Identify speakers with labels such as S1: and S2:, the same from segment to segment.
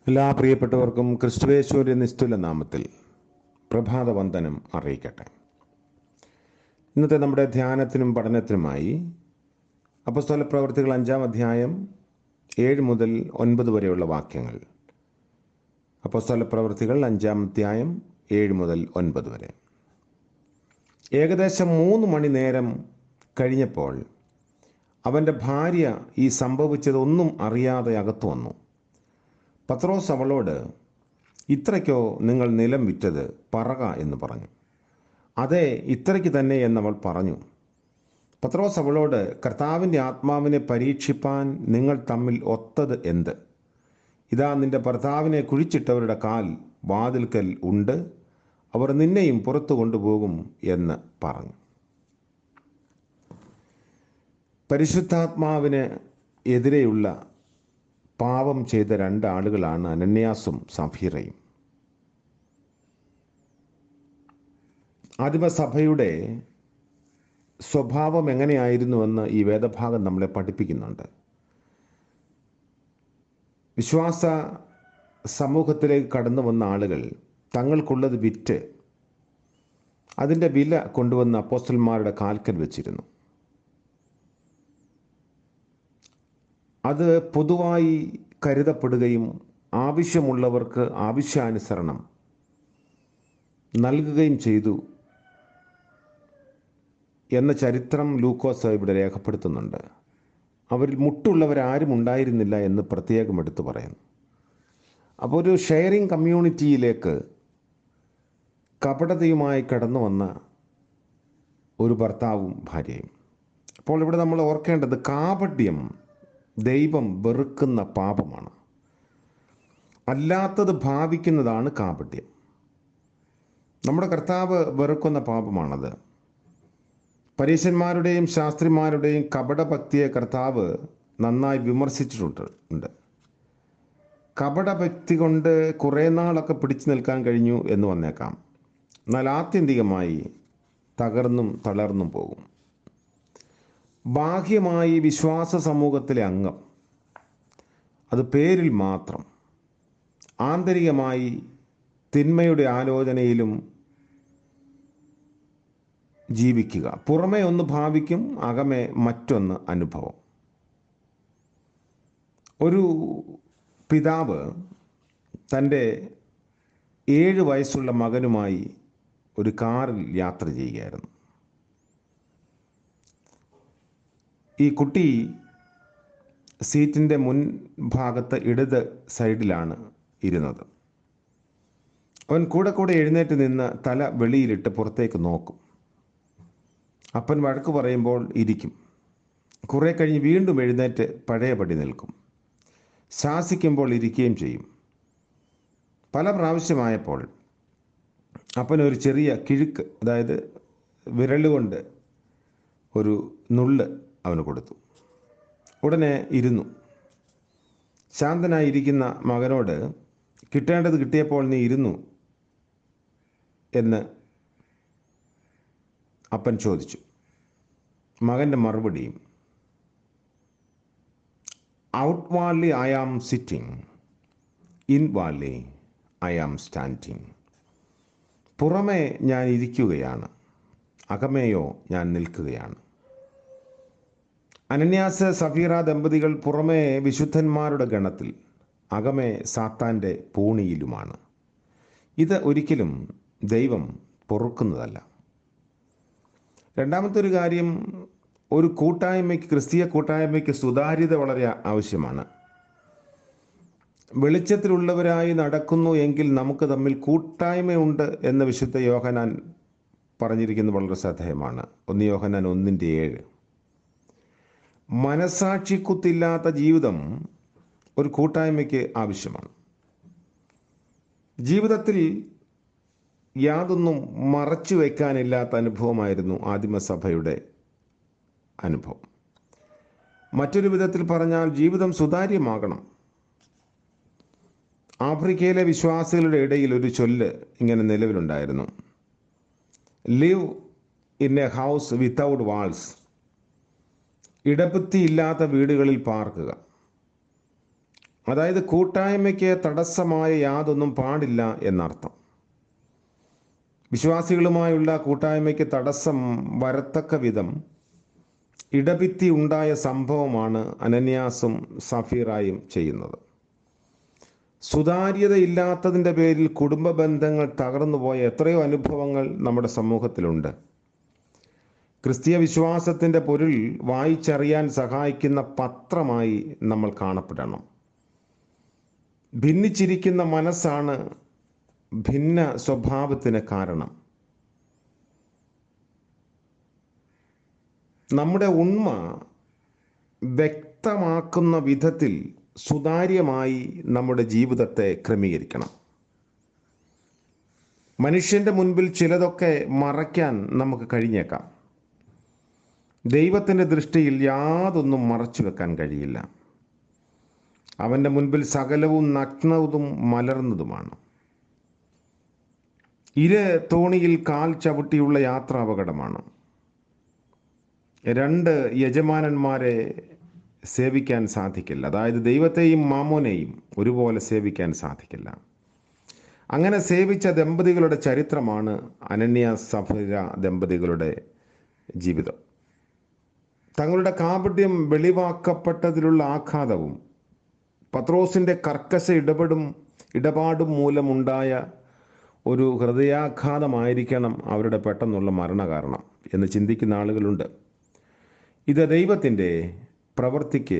S1: എല്ലാ പ്രിയപ്പെട്ടവർക്കും ക്രിസ്തുവേശ്വര നിസ്തുല നാമത്തിൽ പ്രഭാതവന്ദനം അറിയിക്കട്ടെ. ഇന്നത്തെ നമ്മുടെ ധ്യാനത്തിനും പഠനത്തിനുമായി അപ്പോസ്തല പ്രവൃത്തികൾ 5-ാം അധ്യായം 7 മുതൽ 9 വരെയുള്ള വാക്യങ്ങൾ. അപ്പോസ്തല പ്രവൃത്തികൾ 5-ാം അധ്യായം 7 മുതൽ 9 വരെ. ഏകദേശം 3 മണി നേരം കഴിഞ്ഞപ്പോൾ അവൻ്റെ ഭാര്യ ഈ സംഭവിച്ചതൊന്നും അറിയാതെ അകത്തു വന്നു. പത്രോസ് അവളോട്, ഇത്രയ്ക്കോ നിങ്ങൾ നിലം വിറ്റത് പറക എന്ന് പറഞ്ഞു. അതെ, ഇത്രയ്ക്ക് തന്നെ എന്നവൾ പറഞ്ഞു. പത്രോസ് അവളോട്, കർത്താവിൻ്റെ ആത്മാവിനെ പരീക്ഷിപ്പാൻ നിങ്ങൾ തമ്മിൽ ഒത്തത് എന്ത്? ഇതാ, നിന്റെ ഭർത്താവിനെ കുഴിച്ചിട്ടവരുടെ കാൽ വാതിൽക്കൽ ഉണ്ട്, അവർ നിന്നെയും പുറത്തു കൊണ്ടുപോകും എന്ന് പറഞ്ഞു. പരിശുദ്ധാത്മാവിന് എതിരെയുള്ള പാപം ചെയ്ത 2 ആളുകളാണ് അനന്യാസും സഫീറയും. ആദിമസഭയുടെ സ്വഭാവം എങ്ങനെയായിരുന്നുവെന്ന് ഈ വേദഭാഗം നമ്മളെ പഠിപ്പിക്കുന്നുണ്ട്. വിശ്വാസ സമൂഹത്തിലേക്ക് കടന്നു വന്ന ആളുകൾ തങ്ങൾക്കുള്ളത് വിറ്റ് അതിൻ്റെ വില കൊണ്ടുവന്ന് അപ്പോസ്തലന്മാരുടെ കാൽക്കൽ വെച്ചിരുന്നു. അത് പൊതുവായി കരുതപ്പെടുകയും ആവശ്യമുള്ളവർക്ക് ആവശ്യാനുസരണം നൽകുകയും ചെയ്തു എന്ന ചരിത്രം ലൂക്കോസ് ഇവിടെ രേഖപ്പെടുത്തുന്നുണ്ട്. അവരിൽ മുട്ടുള്ളവരാരും ഉണ്ടായിരുന്നില്ല എന്ന് പ്രത്യേകം എടുത്തു പറയുന്നു. അപ്പോൾ ഒരു ഷെയറിംഗ് കമ്മ്യൂണിറ്റിയിലേക്ക് കപടതയുമായി കടന്നു വന്ന ഒരു ഭർത്താവും ഭാര്യയും. അപ്പോൾ ഇവിടെ നമ്മൾ ഓർക്കേണ്ടത്, കാപട്യം ദൈവം വെറുക്കുന്ന പാപമാണ്. അല്ലാത്തത് ഭാവിക്കുന്നതാണ് കാപട്യം. നമ്മുടെ കർത്താവ് വെറുക്കുന്ന പാപമാണത്. പരീശന്മാരുടെയും ശാസ്ത്രിമാരുടെയും കപടഭക്തിയെ കർത്താവ് നന്നായി വിമർശിച്ചിട്ടുണ്ട്. കപടഭക്തി കൊണ്ട് കുറേ നാളൊക്കെ പിടിച്ചു നിൽക്കാൻ കഴിഞ്ഞു എന്ന് വന്നേക്കാം, എന്നാൽ ആത്യന്തികമായി തകർന്നും തളർന്നും പോകും. ബാഹ്യമായി വിശ്വാസ സമൂഹത്തിലെ അംഗം, അത് പേരിൽ മാത്രം. ആന്തരികമായി തിന്മയുടെ ആലോചനയിലും ജീവിക്കുക. പുറമേ ഒന്ന് ഭാവിക്കും, അകമേ മറ്റൊന്ന് അനുഭവം. ഒരു പിതാവ് തൻ്റെ 7 വയസ്സുള്ള മകനുമായി ഒരു കാറിൽ യാത്ര ചെയ്യുകയായിരുന്നു. ഈ കുട്ടി സീറ്റിൻ്റെ മുൻഭാഗത്ത് ഇടത് സൈഡിലാണ് ഇരുന്നത്. അവൻ കൂടെ എഴുന്നേറ്റ് നിന്ന് തല വെളിയിലിട്ട് പുറത്തേക്ക് നോക്കും. അപ്പൻ വഴക്ക് പറയുമ്പോൾ ഇരിക്കും. കുറേ കഴിഞ്ഞ് വീണ്ടും എഴുന്നേറ്റ് പഴയപടി നിൽക്കും. ശാസിക്കുമ്പോൾ ഇരിക്കുകയും ചെയ്യും. പല പ്രാവശ്യമായപ്പോൾ അപ്പനൊരു ചെറിയ കിഴുക്ക്, അതായത് വിരലുകൊണ്ട് ഒരു നുള്ള് അവന് കൊടുത്തു. ഉടനെ ഇരുന്നു. ശാന്തനായിരിക്കുന്ന മകനോട്, കിട്ടേണ്ടത് കിട്ടിയപ്പോൾ നീ ഇരുന്നു എന്ന് അപ്പൻ ചോദിച്ചു. മകൻ്റെ മറുപടിയും, outwardly I am sitting, inwardly I am standing. പുറമേ ഞാൻ ഇരിക്കുകയാണ്, അകമേയോ ഞാൻ നിൽക്കുകയാണ്. അനന്യാസ് സഫീറ ദമ്പതികൾ പുറമേ വിശുദ്ധന്മാരുടെ ഗണത്തിൽ, അകമേ സാത്താൻ്റെ പൂണിയിലുമാണ്. ഇത് ഒരിക്കലും ദൈവം പൊറുക്കുന്നതല്ല. രണ്ടാമത്തെ ഒരു കാര്യം, ഒരു കൂട്ടായ്മയ്ക്ക്, ക്രിസ്തീയ കൂട്ടായ്മയ്ക്ക് സുതാര്യത വളരെ ആവശ്യമാണ്. വെളിച്ചത്തിലുള്ളവരായി നടക്കുന്നു എങ്കിൽ നമുക്ക് തമ്മിൽ കൂട്ടായ്മയുണ്ട് എന്ന് വിശുദ്ധ യോഹന്നാൻ പറഞ്ഞിരിക്കുന്നത് വളരെ ശ്രദ്ധേയമാണ്. 1 യോഹന്നാൻ 1:7. മനസാക്ഷിക്കുത്തില്ലാത്ത ജീവിതം ഒരു കൂട്ടായ്മയ്ക്ക് ആവശ്യമാണ്. ജീവിതത്തിൽ യാതൊന്നും മറച്ചു വയ്ക്കാനില്ലാത്ത അനുഭവമായിരുന്നു ആദിമസഭയുടെ അനുഭവം. മറ്റൊരു വിധത്തിൽ പറഞ്ഞാൽ, ജീവിതം സുതാര്യമാകണം. ആഫ്രിക്കയിലെ വിശ്വാസികളുടെ ഇടയിൽ ഒരു ചൊല്ല് ഇങ്ങനെ നിലവിലുണ്ടായിരുന്നു: live in a house without walls. ഇടപെത്തിയില്ലാത്ത വീടുകളിൽ പാർക്കുക. അതായത് കൂട്ടായ്മയ്ക്ക് തടസ്സമായ യാതൊന്നും പാടില്ല എന്നർത്ഥം. വിശ്വാസികളുമായുള്ള കൂട്ടായ്മയ്ക്ക് തടസ്സം വരത്തക്ക വിധം ഇടഭിത്തി ഉണ്ടായ സംഭവമാണ് അനന്യാസും സഫീറായും ചെയ്യുന്നത്. സുതാര്യതയില്ലാത്തതിൻ്റെ പേരിൽ കുടുംബ ബന്ധങ്ങൾ തകർന്നുപോയ എത്രയോ അനുഭവങ്ങൾ നമ്മുടെ സമൂഹത്തിലുണ്ട്. ക്രിസ്തീയ വിശ്വാസത്തിൻ്റെ പൊരുൾ വായിച്ചറിയാൻ സഹായിക്കുന്ന പത്രമായി നമ്മൾ കാണപ്പെടണം. ഭിന്നിച്ചിരിക്കുന്ന മനസ്സാണ് ഭിന്ന സ്വഭാവത്തിന് കാരണം. നമ്മുടെ ഉണ്മ വ്യക്തമാക്കുന്ന വിധത്തിൽ സുതാര്യമായി നമ്മുടെ ജീവിതത്തെ ക്രമീകരിക്കണം. മനുഷ്യൻ്റെ മുൻപിൽ ചിലതൊക്കെ മറയ്ക്കാൻ നമുക്ക് കഴിഞ്ഞേക്കാം. ദൈവത്തിൻ്റെ ദൃഷ്ടിയിൽ യാതൊന്നും മറച്ചു വെക്കാൻ കഴിയില്ല. അവൻ്റെ മുൻപിൽ സകലവും നഗ്നവും മലർന്നതുമാണ്. തോണിയിൽ കാൽ ചവിട്ടിയുള്ള യാത്ര അപകടമാണ്. രണ്ട് യജമാനന്മാരെ സേവിക്കാൻ സാധിക്കില്ല. അതായത് ദൈവത്തെയും മാമോനെയും ഒരുപോലെ സേവിക്കാൻ സാധിക്കില്ല. അങ്ങനെ സേവിച്ച ദമ്പതികളുടെ ചരിത്രമാണ് അനന്യാസ് സഫീറ ദമ്പതികളുടെ ജീവിതം. തങ്ങളുടെ കാപട്യം വെളിവാക്കപ്പെട്ടതിലുള്ള ആഘാതവും പത്രോസിൻ്റെ കർക്കശ ഇടപാടും മൂലമുണ്ടായ ഒരു ഹൃദയാഘാതമായിരിക്കണം അവരുടെ പെട്ടെന്നുള്ള മരണകാരണം എന്ന് ചിന്തിക്കുന്ന ആളുകളുണ്ട്. ഇത് ദൈവത്തിൻ്റെ പ്രവൃത്തിക്ക്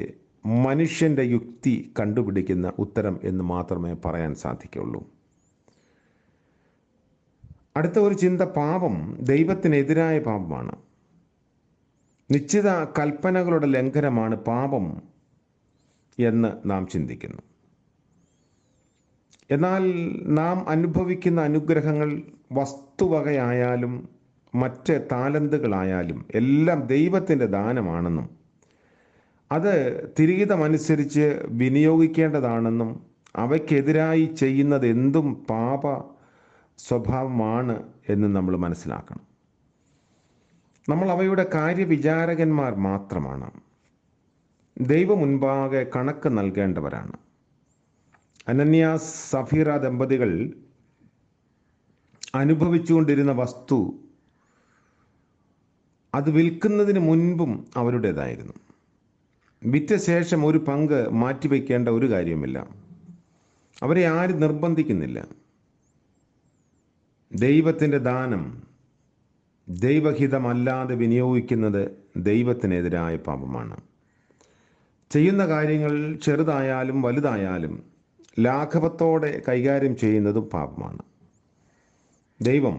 S1: മനുഷ്യൻ്റെ യുക്തി കണ്ടുപിടിക്കുന്ന ഉത്തരം എന്ന് മാത്രമേ പറയാൻ സാധിക്കുള്ളൂ. അടുത്ത ഒരു ചിന്ത, പാപം ദൈവത്തിനെതിരായ പാപമാണ്. നിശ്ചിത കൽപ്പനകളുടെ ലംഘനമാണ് പാപം എന്ന് നാം ചിന്തിക്കുന്നു. എന്നാൽ നാം അനുഭവിക്കുന്ന അനുഗ്രഹങ്ങൾ വസ്തുവകയായാലും മറ്റ് താലന്തുകളായാലും എല്ലാം ദൈവത്തിൻ്റെ ദാനമാണെന്നും അത് തിരിഹിതമനുസരിച്ച് വിനിയോഗിക്കേണ്ടതാണെന്നും അവയ്ക്കെതിരായി ചെയ്യുന്നത് എന്തും പാപ സ്വഭാവമാണ് എന്ന് നമ്മൾ മനസ്സിലാക്കണം. നമ്മൾ അവയുടെ കാര്യവിചാരകന്മാർ മാത്രമാണ്. ദൈവം മുൻപാകെ കണക്ക് നൽകേണ്ടവരാണ്. അനന്യാസ് സഫീറ ദമ്പതികൾ അനുഭവിച്ചുകൊണ്ടിരുന്ന വസ്തു അത് വിൽക്കുന്നതിന് മുൻപും അവരുടേതായിരുന്നു. വിറ്റ ശേഷം ഒരു പങ്ക് മാറ്റിവെക്കേണ്ട ഒരു കാര്യവുമില്ല. അവരെ ആരും നിർബന്ധിക്കുന്നില്ല. ദൈവത്തിൻ്റെ ദാനം ദൈവഹിതമല്ലാതെ വിനിയോഗിക്കുന്നത് ദൈവത്തിനെതിരായ പാപമാണ്. ചെയ്യുന്ന കാര്യങ്ങൾ ചെറുതായാലും വലുതായാലും ലാഘവത്തോടെ കൈകാര്യം ചെയ്യുന്നതും പാപമാണ്. ദൈവം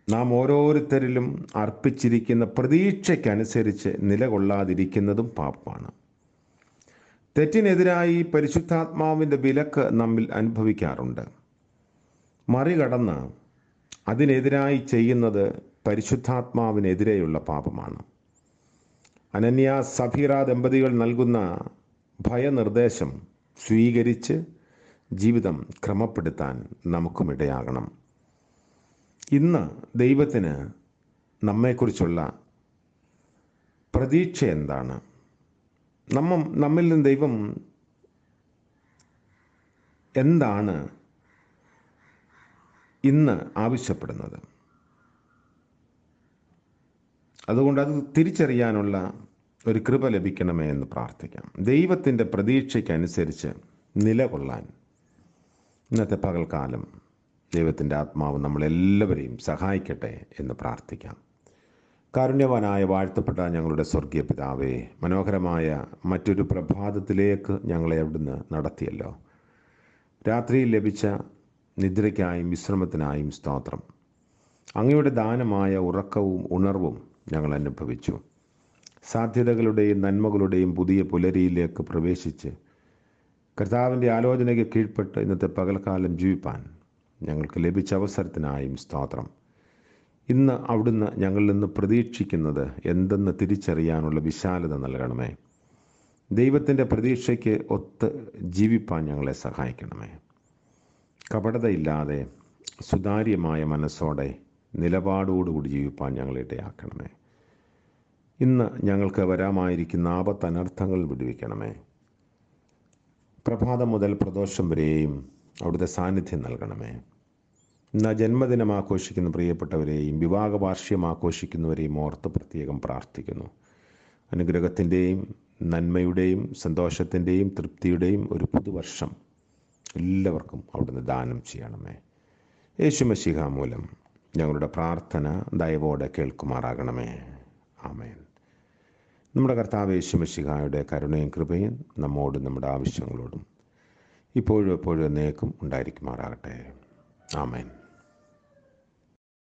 S1: നാം ഓരോരുത്തരിലും അർപ്പിച്ചിരിക്കുന്ന പ്രതീക്ഷയ്ക്കനുസരിച്ച് നിലകൊള്ളാതിരിക്കുന്നതും പാപമാണ്. തെറ്റിനെതിരായി പരിശുദ്ധാത്മാവിൻ്റെ വിലക്ക് നമ്മിൽ അനുഭവിക്കാറുണ്ട്. മറികടന്ന് അതിനെതിരായി ചെയ്യുന്നത് പരിശുദ്ധാത്മാവിനെതിരെയുള്ള പാപമാണ്. അനന്യാസ് സഫീറ ദമ്പതികൾ നൽകുന്ന ഭയനിർദ്ദേശം സ്വീകരിച്ച് ജീവിതം ക്രമപ്പെടുത്താൻ നമുക്കുമിടയാകണം. ഇന്ന് ദൈവത്തിന് നമ്മെക്കുറിച്ചുള്ള പ്രതീക്ഷ എന്താണ്? നമ്മിൽ നിന്ന് ദൈവം എന്താണ് ഇന്ന് ആവശ്യപ്പെടുന്നത്? അതുകൊണ്ട് അത് തിരിച്ചറിയാനുള്ള ഒരു കൃപ ലഭിക്കണമേ എന്ന് പ്രാർത്ഥിക്കാം. ദൈവത്തിൻ്റെ പ്രതീക്ഷയ്ക്കനുസരിച്ച് നിലകൊള്ളാൻ ഇന്നത്തെ പകൽക്കാലം ദൈവത്തിൻ്റെ ആത്മാവ് നമ്മളെല്ലാവരെയും സഹായിക്കട്ടെ എന്ന് പ്രാർത്ഥിക്കാം. കാരുണ്യവാനായ വാഴ്ത്തപ്പെട്ട ഞങ്ങളുടെ സ്വർഗീയ പിതാവേ, മനോഹരമായ മറ്റൊരു പ്രഭാതത്തിലേക്ക് ഞങ്ങളെ അവിടുന്ന് നടത്തിയല്ലോ. രാത്രിയിൽ ലഭിച്ച നിദ്രയ്ക്കായും വിശ്രമത്തിനായും സ്തോത്രം. അങ്ങയുടെ ദാനമായ ഉറക്കവും ഉണർവും ഞങ്ങൾ അനുഭവിച്ചു. സാധ്യതകളുടെയും നന്മകളുടെയും പുതിയ പുലരിയിലേക്ക് പ്രവേശിച്ച് കർത്താവിൻ്റെ ആലോചനയ്ക്ക് കീഴ്പ്പെട്ട് ഇന്നത്തെ പകൽക്കാലം ജീവിപ്പാൻ ഞങ്ങൾക്ക് ലഭിച്ച അവസരത്തിനായും സ്തോത്രം. ഇന്ന് അവിടുന്ന് ഞങ്ങളിൽ നിന്ന് പ്രതീക്ഷിക്കുന്നത് എന്തെന്ന് തിരിച്ചറിയാനുള്ള വിശാലത നൽകണമേ. ദൈവത്തിൻ്റെ പ്രതീക്ഷയ്ക്ക് ഒത്ത് ജീവിപ്പാൻ ഞങ്ങളെ സഹായിക്കണമേ. കപടതയില്ലാതെ സുതാര്യമായ മനസ്സോടെ നിലപാടോടുകൂടി ജീവിപ്പാൻ ഞങ്ങളെ ഇടയാക്കണമേ. ഇന്ന് ഞങ്ങൾക്ക് വരാമായിരിക്കുന്ന ആപത്തനർത്ഥങ്ങൾ വിടുവിക്കണമേ. പ്രഭാതം മുതൽ പ്രദോഷം വരെയും അവിടുത്തെ സാന്നിധ്യം നൽകണമേ. ഇന്ന് ജന്മദിനം ആഘോഷിക്കുന്ന പ്രിയപ്പെട്ടവരെയും വിവാഹ വാർഷികം ആഘോഷിക്കുന്നവരെയും ഓർത്ത് പ്രത്യേകം പ്രാർത്ഥിക്കുന്നു. അനുഗ്രഹത്തിൻ്റെയും നന്മയുടെയും സന്തോഷത്തിൻ്റെയും തൃപ്തിയുടെയും ഒരു പുതുവർഷം എല്ലാവർക്കും അവിടുന്ന് ദാനം ചെയ്യണമേ. യേശു മശീഹ മൂലം ഞങ്ങളുടെ പ്രാർത്ഥന ദയവോടെ കേൾക്കുമാറാകണമേ. ആമേൻ. നമ്മുടെ കർത്താവ് യേശു മശീഹായുടെ കരുണയും കൃപയും നമ്മോടും നമ്മുടെ ആവശ്യങ്ങളോടും ഇപ്പോഴും എപ്പോഴും എന്നേക്കും ഉണ്ടായിരിക്കുമാറാകട്ടെ. ആമേൻ.